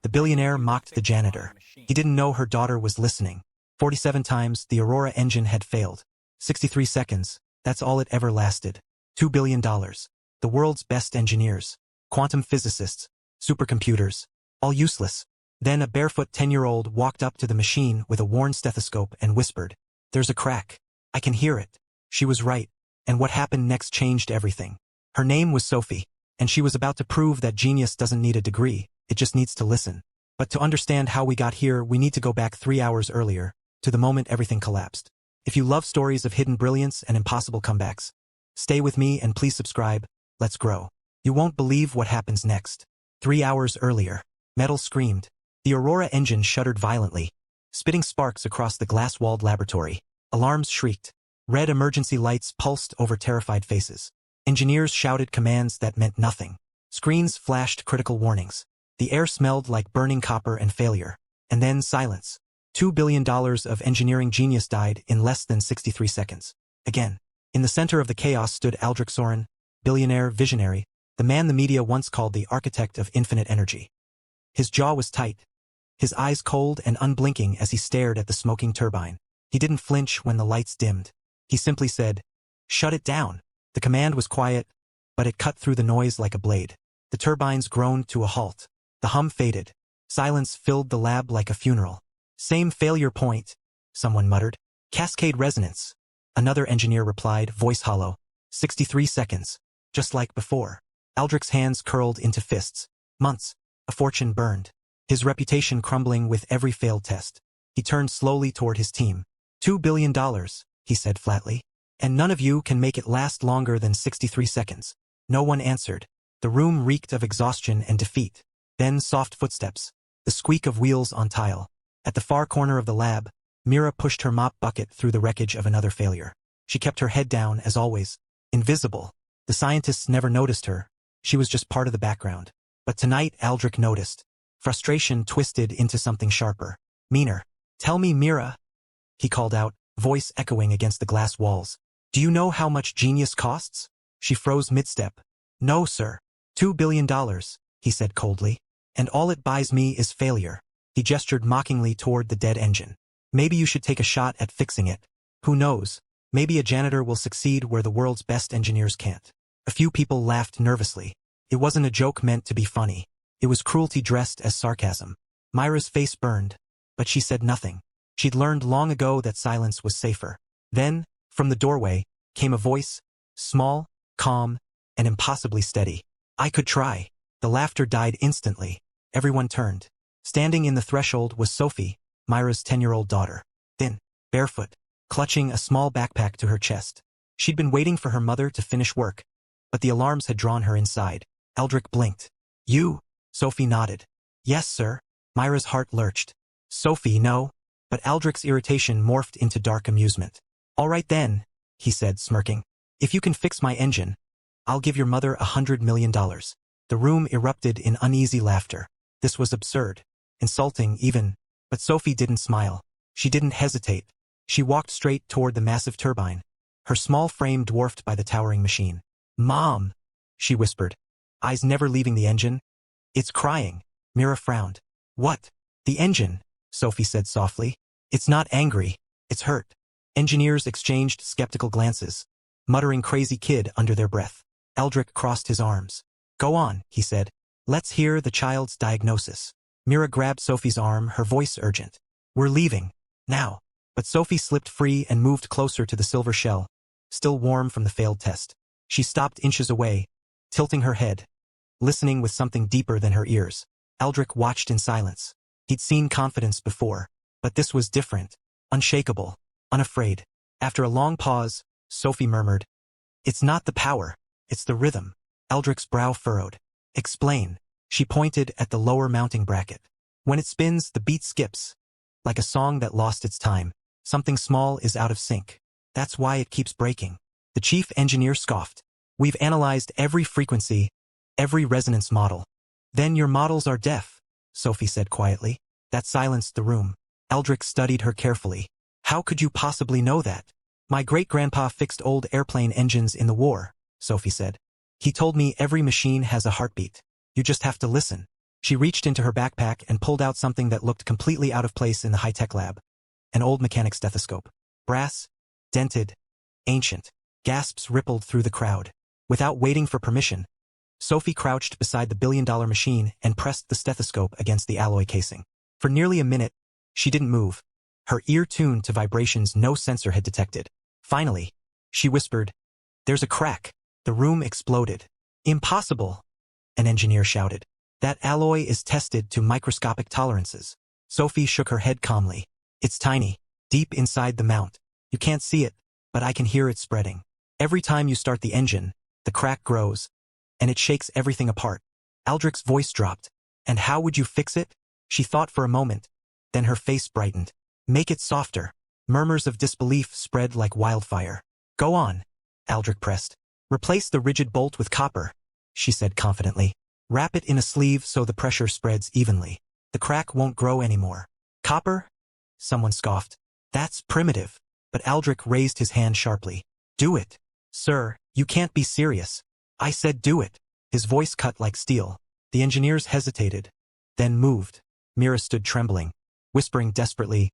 The billionaire mocked the janitor. He didn't know her daughter was listening. 47 times the Aurora engine had failed. 63 seconds, that's all it ever lasted. $2 billion. The world's best engineers. Quantum physicists. Supercomputers. All useless. Then a barefoot 10-year-old walked up to the machine with a worn stethoscope and whispered, "There's a crack. I can hear it." She was right, and what happened next changed everything. Her name was Sophie, and she was about to prove that genius doesn't need a degree, it just needs to listen. But to understand how we got here, we need to go back 3 hours earlier, to the moment everything collapsed. If you love stories of hidden brilliance and impossible comebacks, stay with me and please subscribe. Let's grow. You won't believe what happens next. 3 hours earlier, metal screamed. The Aurora engine shuddered violently, spitting sparks across the glass-walled laboratory. Alarms shrieked. Red emergency lights pulsed over terrified faces. Engineers shouted commands that meant nothing. Screens flashed critical warnings. The air smelled like burning copper and failure. And then silence. $2 billion of engineering genius died in less than 63 seconds. Again. In the center of the chaos stood Aldrich Soren, billionaire, visionary, the man the media once called the architect of infinite energy. His jaw was tight, his eyes cold and unblinking as he stared at the smoking turbine. He didn't flinch when the lights dimmed. He simply said, "Shut it down." The command was quiet, but it cut through the noise like a blade. The turbines groaned to a halt. The hum faded. Silence filled the lab like a funeral. "Same failure point," someone muttered. "Cascade resonance," another engineer replied, voice hollow. 63 seconds. Just like before. Aldrich's hands curled into fists. Months. A fortune burned. His reputation crumbling with every failed test. He turned slowly toward his team. $2 billion, he said flatly. "And none of you can make it last longer than 63 seconds. No one answered. The room reeked of exhaustion and defeat. Then soft footsteps. The squeak of wheels on tile. At the far corner of the lab, Mira pushed her mop bucket through the wreckage of another failure. She kept her head down, as always. Invisible. The scientists never noticed her. She was just part of the background. But tonight Aldrich noticed. Frustration twisted into something sharper. Meaner. "Tell me, Mira," he called out, voice echoing against the glass walls. "Do you know how much genius costs?" She froze mid-step. "No, sir." $2 billion, he said coldly. "And all it buys me is failure." He gestured mockingly toward the dead engine. "Maybe you should take a shot at fixing it. Who knows? Maybe a janitor will succeed where the world's best engineers can't." A few people laughed nervously. It wasn't a joke meant to be funny. It was cruelty dressed as sarcasm. Myra's face burned, but she said nothing. She'd learned long ago that silence was safer. Then, from the doorway, came a voice, small, calm, and impossibly steady. "I could try." The laughter died instantly. Everyone turned. Standing in the threshold was Sophie, Myra's 10-year-old daughter. Thin, barefoot, clutching a small backpack to her chest. She'd been waiting for her mother to finish work, but the alarms had drawn her inside. Aldrich blinked. "You?" Sophie nodded. "Yes, sir." Myra's heart lurched. "Sophie, no." But Aldrich's irritation morphed into dark amusement. "All right then," he said, smirking. "If you can fix my engine, I'll give your mother $100 million. The room erupted in uneasy laughter. This was absurd. Insulting, even. But Sophie didn't smile. She didn't hesitate. She walked straight toward the massive turbine, her small frame dwarfed by the towering machine. "Mom," she whispered, eyes never leaving the engine. "It's crying." Mira frowned. "What?" "The engine," Sophie said softly. "It's not angry. It's hurt." Engineers exchanged skeptical glances, muttering "crazy kid" under their breath. Aldrich crossed his arms. "Go on," he said. "Let's hear the child's diagnosis." Mira grabbed Sophie's arm, her voice urgent. "We're leaving. Now." But Sophie slipped free and moved closer to the silver shell, still warm from the failed test. She stopped inches away, tilting her head, listening with something deeper than her ears. Aldrich watched in silence. He'd seen confidence before, but this was different, unshakable, unafraid. After a long pause, Sophie murmured, "It's not the power, it's the rhythm." Aldrich's brow furrowed. "Explain." She pointed at the lower mounting bracket. "When it spins, the beat skips, like a song that lost its time. Something small is out of sync. That's why it keeps breaking." The chief engineer scoffed. "We've analyzed every frequency, every resonance model." "Then your models are deaf," Sophie said quietly. That silenced the room. Aldrich studied her carefully. "How could you possibly know that?" "My great-grandpa fixed old airplane engines in the war," Sophie said. "He told me every machine has a heartbeat. You just have to listen." She reached into her backpack and pulled out something that looked completely out of place in the high-tech lab. An old mechanic stethoscope. Brass, dented, ancient. Gasps rippled through the crowd. Without waiting for permission, Sophie crouched beside the billion-dollar machine and pressed the stethoscope against the alloy casing. For nearly a minute, she didn't move, her ear tuned to vibrations no sensor had detected. Finally, she whispered, "There's a crack." The room exploded. "Impossible," an engineer shouted. "That alloy is tested to microscopic tolerances." Sophie shook her head calmly. "It's tiny, deep inside the mount. You can't see it, but I can hear it spreading. Every time you start the engine, the crack grows, and it shakes everything apart." Aldrich's voice dropped. "And how would you fix it?" She thought for a moment, then her face brightened. "Make it softer." Murmurs of disbelief spread like wildfire. "Go on," Aldrich pressed. "Replace the rigid bolt with copper," she said confidently. "Wrap it in a sleeve so the pressure spreads evenly. The crack won't grow anymore." "Copper?" someone scoffed. "That's primitive." But Aldrich raised his hand sharply. "Do it." "Sir, you can't be serious." "I said do it." His voice cut like steel. The engineers hesitated, then moved. Mira stood trembling, whispering desperately,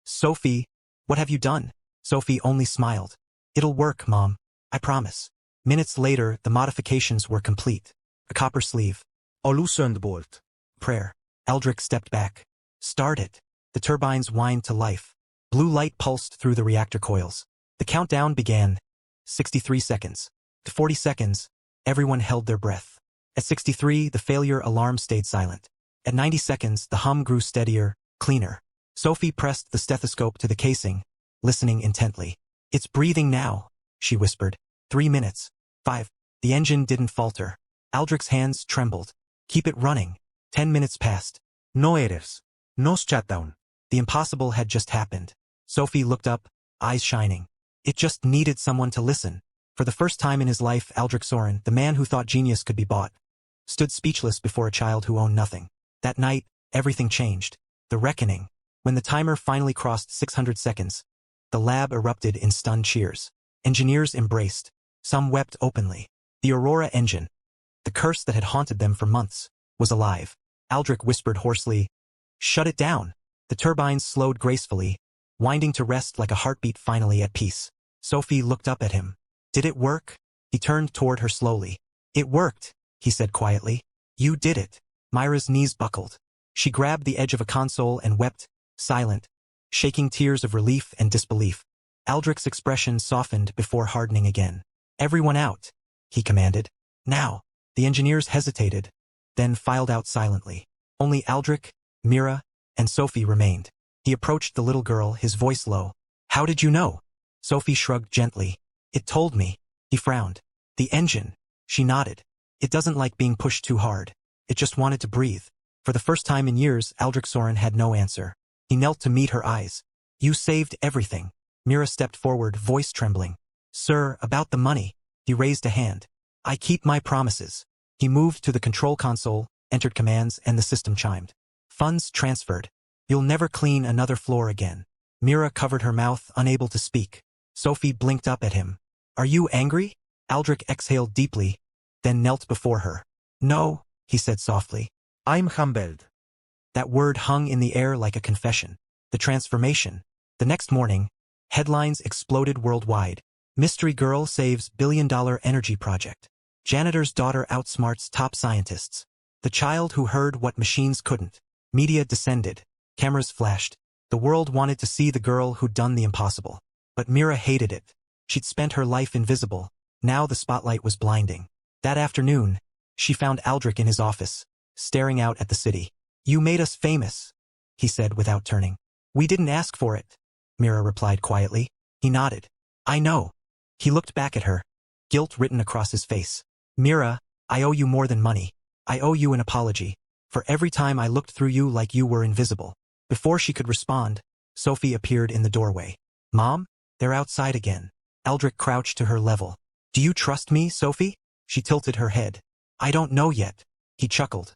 "Sophie, what have you done?" Sophie only smiled. "It'll work, Mom. I promise." Minutes later, the modifications were complete. A copper sleeve. A loosened bolt. Prayer. Aldrich stepped back. "Start it." The turbines whined to life. Blue light pulsed through the reactor coils. The countdown began. 63 seconds. To 40 seconds, everyone held their breath. At 63, the failure alarm stayed silent. At 90 seconds, the hum grew steadier, cleaner. Sophie pressed the stethoscope to the casing, listening intently. "It's breathing now," she whispered. 3 minutes. 5. The engine didn't falter. Aldrich's hands trembled. "Keep it running." 10 minutes passed. "No errors. No shutdown." The impossible had just happened. Sophie looked up, eyes shining. It just needed someone to listen. For the first time in his life, Aldrich Soren, the man who thought genius could be bought, stood speechless before a child who owned nothing. That night, everything changed. The reckoning. When the timer finally crossed 600 seconds, the lab erupted in stunned cheers. Engineers embraced. Some wept openly. The Aurora engine, the curse that had haunted them for months, was alive. Aldrich whispered hoarsely, "Shut it down." The turbines slowed gracefully, winding to rest like a heartbeat finally at peace. Sophie looked up at him. "Did it work?" He turned toward her slowly. "It worked," he said quietly. "You did it." Myra's knees buckled. She grabbed the edge of a console and wept, silent, shaking tears of relief and disbelief. Aldrich's expression softened before hardening again. "Everyone out," he commanded. "Now." The engineers hesitated, then filed out silently. Only Aldrich, Mira, and Sophie remained. He approached the little girl, his voice low. "How did you know?" Sophie shrugged gently. "It told me." He frowned. "The engine." She nodded. "It doesn't like being pushed too hard. It just wanted to breathe." For the first time in years, Aldrich Soren had no answer. He knelt to meet her eyes. "You saved everything." Mira stepped forward, voice trembling. "Sir, about the money." He raised a hand. "I keep my promises." He moved to the control console, entered commands, and the system chimed. "Funds transferred. You'll never clean another floor again." Mira covered her mouth, unable to speak. Sophie blinked up at him. "Are you angry?" Aldrich exhaled deeply, then knelt before her. "No," he said softly. "I'm humbled." That word hung in the air like a confession. The transformation. The next morning, headlines exploded worldwide. Mystery girl saves billion-dollar energy project. Janitor's daughter outsmarts top scientists. The child who heard what machines couldn't. Media descended. Cameras flashed. The world wanted to see the girl who'd done the impossible. But Mira hated it. She'd spent her life invisible. Now the spotlight was blinding. That afternoon, she found Aldrich in his office, staring out at the city. "You made us famous," he said without turning. "We didn't ask for it," Mira replied quietly. He nodded. "I know." He looked back at her, guilt written across his face. "Mira, I owe you more than money. I owe you an apology. For every time I looked through you like you were invisible." Before she could respond, Sophie appeared in the doorway. "Mom? They're outside again." Aldrich crouched to her level. "Do you trust me, Sophie?" She tilted her head. "I don't know yet." He chuckled.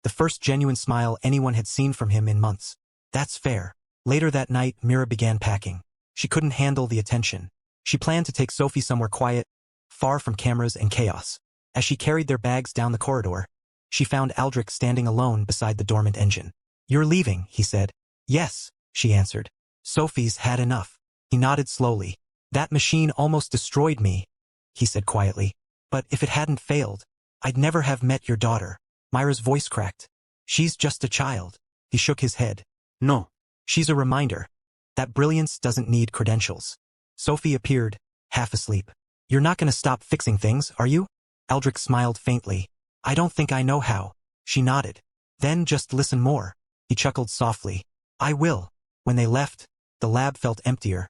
The first genuine smile anyone had seen from him in months. "That's fair." Later that night, Mira began packing. She couldn't handle the attention. She planned to take Sophie somewhere quiet, far from cameras and chaos. As she carried their bags down the corridor, she found Aldrich standing alone beside the dormant engine. "You're leaving," he said. "Yes," she answered. "Sophie's had enough." He nodded slowly. "That machine almost destroyed me," he said quietly. "But if it hadn't failed, I'd never have met your daughter." Myra's voice cracked. "She's just a child." He shook his head. "No. She's a reminder that brilliance doesn't need credentials." Sophie appeared, half asleep. "You're not going to stop fixing things, are you?" Aldrich smiled faintly. "I don't think I know how." She nodded. "Then just listen more." He chuckled softly. "I will." When they left, the lab felt emptier.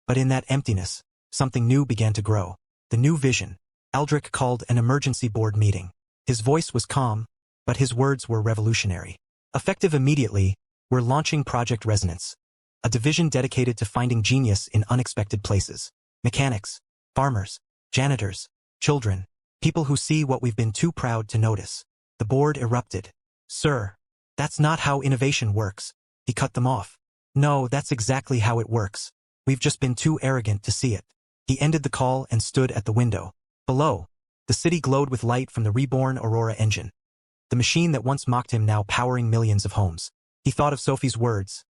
But in that emptiness, something new began to grow. The new vision. Aldrich called an emergency board meeting. His voice was calm, but his words were revolutionary. Effective immediately, we're launching Project Resonance, a division dedicated to finding genius in unexpected places. Mechanics, farmers, janitors, children, people who see what we've been too proud to notice. The board erupted. "Sir, that's not how innovation works." He cut them off. "No, that's exactly how it works. We've just been too arrogant to see it." He ended the call and stood at the window. Below, the city glowed with light from the reborn Aurora engine. The machine that once mocked him now powering millions of homes. He thought of Sophie's words.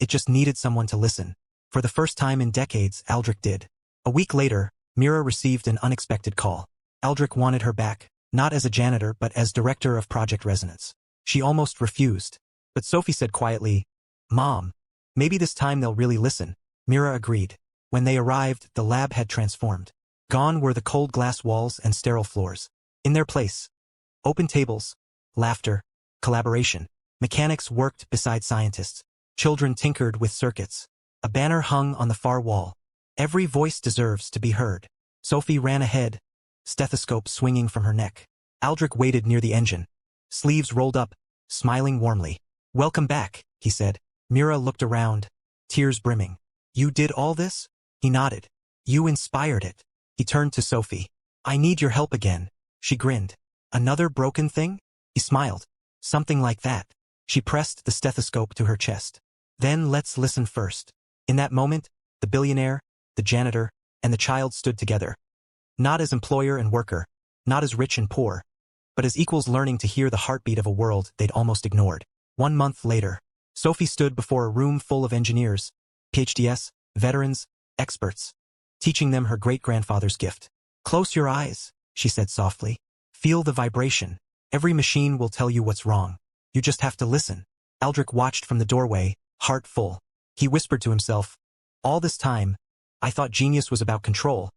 It just needed someone to listen. For the first time in decades, Aldrich did. A week later, Mira received an unexpected call. Aldrich wanted her back, not as a janitor but as director of Project Resonance. She almost refused. But Sophie said quietly, "Mom, maybe this time they'll really listen." Mira agreed. When they arrived, the lab had transformed. Gone were the cold glass walls and sterile floors. In their place, open tables, laughter, collaboration. Mechanics worked beside scientists. Children tinkered with circuits. A banner hung on the far wall. "Every voice deserves to be heard." Sophie ran ahead, stethoscope swinging from her neck. Aldrich waited near the engine, sleeves rolled up, smiling warmly. "Welcome back," he said. Mira looked around, tears brimming. "You did all this?" He nodded. "You inspired it." He turned to Sophie. "I need your help again." She grinned. "Another broken thing?" He smiled. "Something like that." She pressed the stethoscope to her chest. "Then let's listen first." In that moment, the billionaire, the janitor, and the child stood together. Not as employer and worker, not as rich and poor, but as equals learning to hear the heartbeat of a world they'd almost ignored. 1 month later, Sophie stood before a room full of engineers, PhDs, veterans, experts, teaching them her great-grandfather's gift. "Close your eyes," she said softly. "Feel the vibration. Every machine will tell you what's wrong. You just have to listen." Aldrich watched from the doorway, heart full. He whispered to himself, "All this time, I thought genius was about control,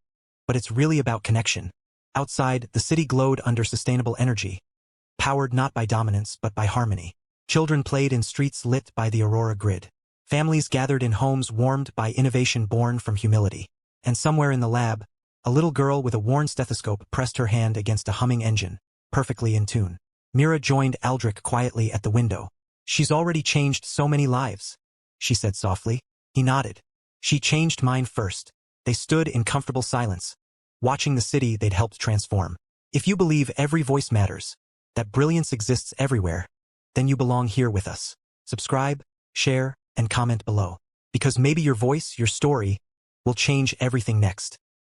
but it's really about connection." Outside, the city glowed under sustainable energy, powered not by dominance but by harmony. Children played in streets lit by the Aurora grid. Families gathered in homes warmed by innovation born from humility. And somewhere in the lab, a little girl with a worn stethoscope pressed her hand against a humming engine, perfectly in tune. Mira joined Aldrich quietly at the window. "She's already changed so many lives," she said softly. He nodded. "She changed mine first." They stood in comfortable silence, watching the city they'd helped transform. If you believe every voice matters, that brilliance exists everywhere, then you belong here with us. Subscribe, share, and comment below. Because maybe your voice, your story, will change everything next.